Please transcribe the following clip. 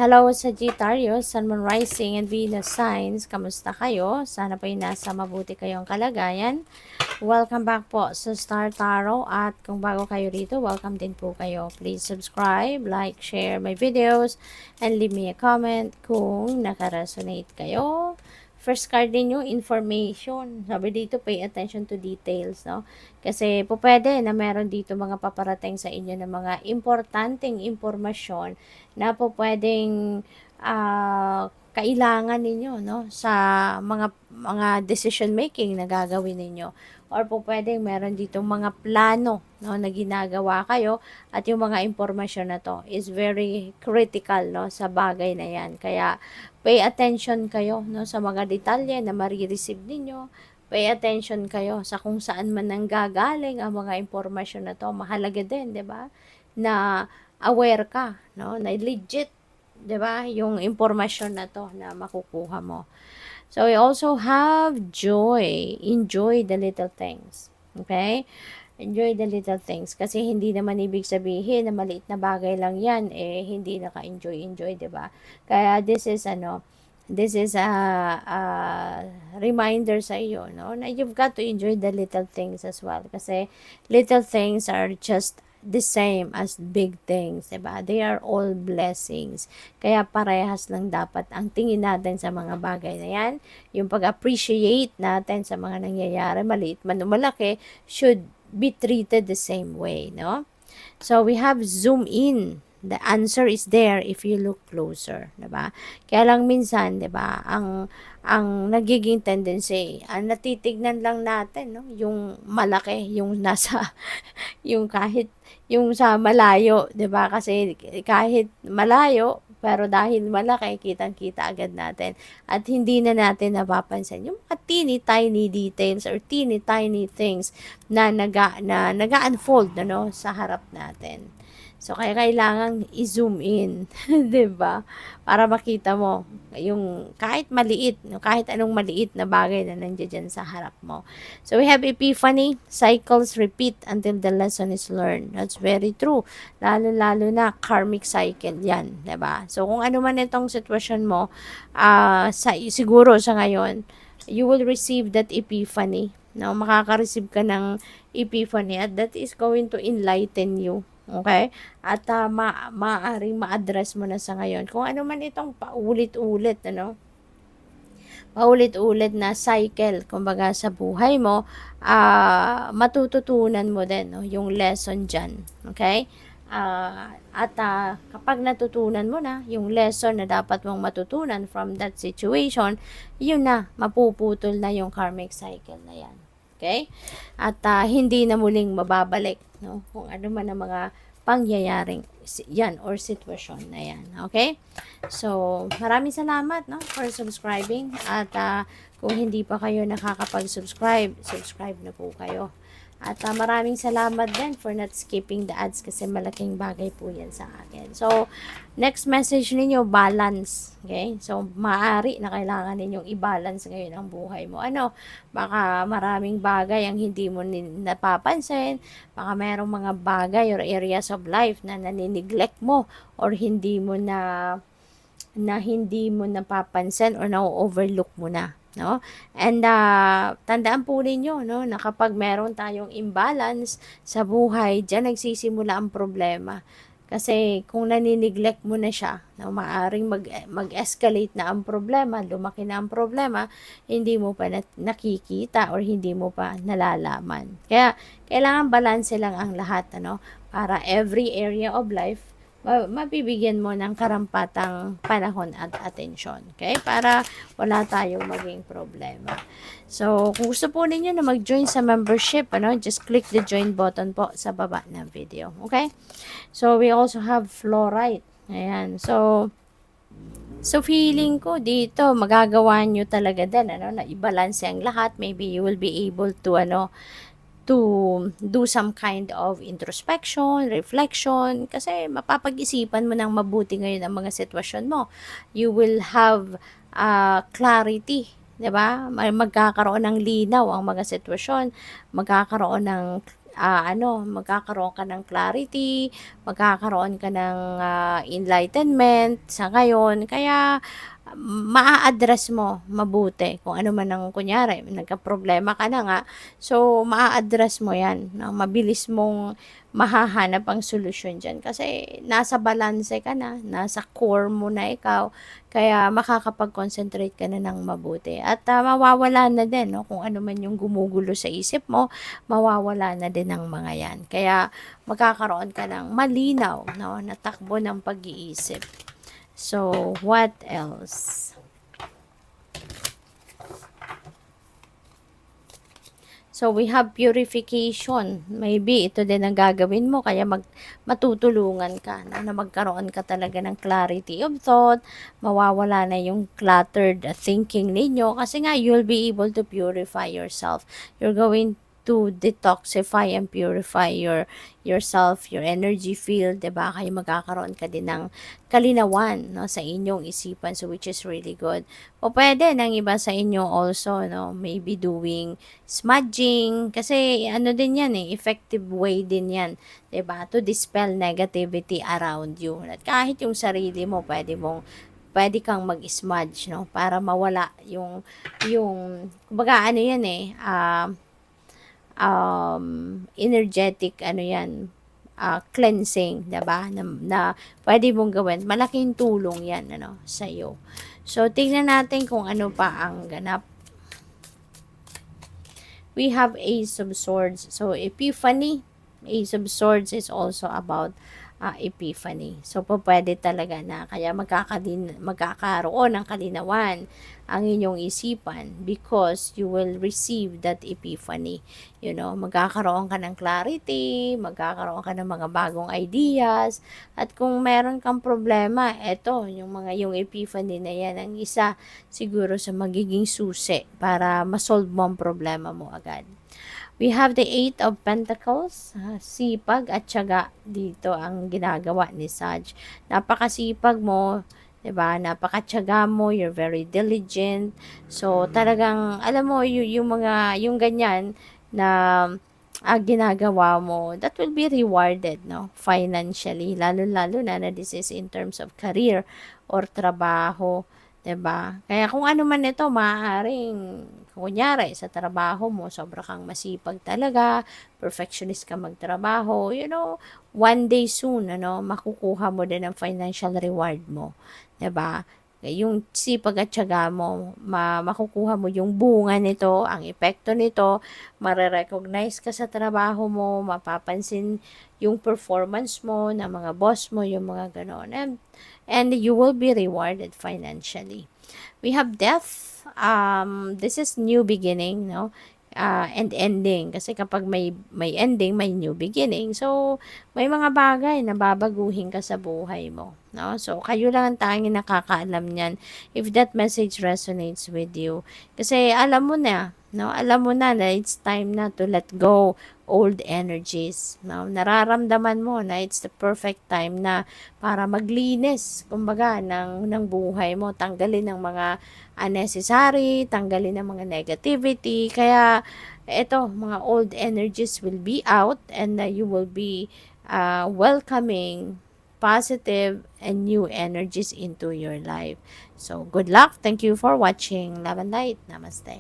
Hello Sagittarius, Sun, Moon, Rising, and Venus signs. Kamusta kayo? Sana po nasa mabuti kayong kalagayan. Welcome back po sa Star Tarot at kung bago kayo rito, welcome din po kayo. Please subscribe, like, share my videos, and leave me a comment kung nakaresonate kayo. First card din yung information. Sabi dito, pay attention to details, no? Kasi po pwede na meron dito mga paparating sa inyo ng mga importanteng impormasyon na po pwedeng kailangan ninyo, no? Sa mga decision making na gagawin ninyo. Or po pwedeng meron dito mga plano, no, na ginagawa kayo at yung mga impormasyon na to is very critical, no, sa bagay na yan. Kaya pay attention kayo, no, sa mga detalye na marireceive ninyo. Pay attention kayo sa kung saan man nanggagaling ang mga impormasyon na to. Mahalaga din, 'di ba? Na aware ka, no, na legit, 'di ba, yung impormasyon na to na makukuha mo. So, we also have joy. Enjoy the little things. Okay? Enjoy the little things. Kasi hindi naman ibig sabihin na maliit na bagay lang yan, eh, hindi naka-enjoy, diba? Kaya this is a reminder sa iyo, no? Na you've got to enjoy the little things as well. Kasi little things are just the same as big things, diba? They are all blessings. Kaya parehas lang dapat ang tingin natin sa mga bagay na yan. Yung pag-appreciate natin sa mga nangyayari, maliit man o malaki, should be treated the same way, no? So, we have zoom in. The answer is there if you look closer, 'di ba? Kaya lang minsan, 'di ba, ang nagiging tendency, ang natitignan lang natin, no, yung malaki, yung nasa yung kahit yung sa malayo, 'di ba? Kasi kahit malayo, pero dahil malaki, kitang-kita agad natin. At hindi na natin napapansin yung mga teeny tiny details or teeny tiny things na naga-unfold, ano, sa harap natin. So, kaya kailangan i-zoom in, 'di ba? Para makita mo yung kahit maliit, kahit anong maliit na bagay na nandiyan sa harap mo. So, we have epiphany, cycles repeat until the lesson is learned. That's very true. Lalo-lalo na karmic cycle 'yan, 'di ba? So, kung ano man itong sitwasyon mo, siguro sa ngayon, you will receive that epiphany. No, makaka-receive ka ng epiphany at that is going to enlighten you. Okay? At maaaring ma-address mo na sa ngayon. Kung ano man itong paulit-ulit, ano? Paulit-ulit na cycle, kumbaga sa buhay mo, matututunan mo din, no? Yung lesson dyan. Okay? Kapag natutunan mo na yung lesson na dapat mong matutunan from that situation, yun na, mapuputol na yung karmic cycle na yan. Okay? At hindi na muling mababalik, no? Kung ano man ang mga pangyayaring yan or sitwasyon na yan. Okay? So, maraming salamat, no, for subscribing. At kung hindi pa kayo nakakapag-subscribe, subscribe na po kayo. At maraming salamat din for not skipping the ads kasi malaking bagay po yan sa akin. So, next message ninyo, balance. Okay? So, maaari na kailangan ninyong i-balance ngayon ang buhay mo. Ano? Baka maraming bagay ang hindi mo napapansin. Baka mayroong mga bagay or areas of life na nanineglect mo or hindi mo napapansin or na-overlook mo na. No? And tandaan po ninyo, no, na kapag meron tayong imbalance sa buhay, diyan nagsisimula ang problema. Kasi kung nanineglect mo na siya, no, maaring mag-escalate na ang problema, lumaki na ang problema, hindi mo pa nakikita or hindi mo pa nalalaman. Kaya kailangan balanse lang ang lahat, ano, para every area of life mabibigyan mo ng karampatang panahon at atensyon. Okay? Para wala tayong maging problema. So, kung gusto po ninyo na mag-join sa membership, ano, just click the join button po sa baba ng video. Okay? So, we also have fluorite. Ayan. So, feeling ko dito, magagawa nyo talaga din, ano, na i-balance ang lahat. Maybe you will be able to, to do some kind of introspection, reflection, kasi mapapag-isipan mo ng mabuti ngayon ang mga sitwasyon mo. You will have clarity, 'di ba? Magkakaroon ng linaw ang mga sitwasyon, magkakaroon ng magkakaroon ka ng clarity, magkakaroon ka ng enlightenment sa ngayon. Kaya maa-address mo mabuti kung ano man ang kunyari, nagka-problema ka na nga, so maa-address mo yan, no? Mabilis mong mahahanap ang solusyon dyan kasi nasa balanse ka na, nasa core mo na ikaw, kaya makakapag-concentrate ka na ng mabuti at mawawala na din, no? Kung ano man yung gumugulo sa isip mo, mawawala na din ang mga yan. Kaya magkakaroon ka ng malinaw, no, na takbo ng pag-iisip. So, what else? So, we have purification. Maybe ito din ang gagawin mo, kaya matutulungan ka, no, na magkaroon ka talaga ng clarity of thought, mawawala na yung cluttered thinking ninyo, kasi nga, you'll be able to purify yourself. You're going to detoxify and purify yourself, your energy field, 'di ba? Kaya magkakaroon ka din ng kalinawan, no, sa inyong isipan, so which is really good. O pwede ng iba sa inyo also, no, maybe doing smudging kasi ano din 'yan effective way din 'yan, 'di ba? To dispel negativity around you. At kahit yung sarili mo, pwede kang mag-smudge, no, para mawala yung kumbaga ano 'yan energetic cleansing, 'di ba? Na pwede mong gawin. Malaking tulong 'yan sa iyo. So tingnan natin kung ano pa ang ganap. We have Ace of Swords. So Epiphany, Ace of Swords is also about epiphany. So, pwede talaga na kaya magkakaroon ng kalinawan ang inyong isipan because you will receive that epiphany. You know, magkakaroon ka ng clarity, magkakaroon ka ng mga bagong ideas, at kung meron kang problema, yung epiphany na yan, ang isa siguro sa magiging susi para masolve mo ang problema mo agad. We have the Eight of Pentacles, sipag at tiyaga dito ang ginagawa ni Sag. Napakasipag mo, 'di ba? Napakatiyaga mo, you're very diligent. So talagang alam mo yung ganyan na ginagawa mo, that will be rewarded, no? Financially, lalo-lalo na this is in terms of career or trabaho. 'Di ba? Kaya kung ano man ito, maaaring kunyari sa trabaho mo, sobra kang masipag talaga, perfectionist ka magtrabaho, one day soon, makukuha mo din ang financial reward mo. 'Di ba? Yung sipag at tiyaga mo, makukuha mo yung bunga nito, ang epekto nito, marerecognize ka sa trabaho mo, mapapansin yung performance mo ng mga boss mo, yung mga ganon. And you will be rewarded financially. We have death. This is new beginning, no? And ending. Kasi kapag may ending, may new beginning. So, may mga bagay na babaguhin ka sa buhay mo. No? So, kayo lang ang tanging nakakaalam niyan if that message resonates with you. Kasi alam mo na, no? Alam mo na it's time na to let go old energies. No? Nararamdaman mo na it's the perfect time na para maglinis, kumbaga, ng buhay mo. Tanggalin ng mga unnecessary, tanggalin ng mga negativity. Kaya, mga old energies will be out and you will be welcoming positive and new energies into your life. So, good luck. Thank you for watching. Love and light. Namaste.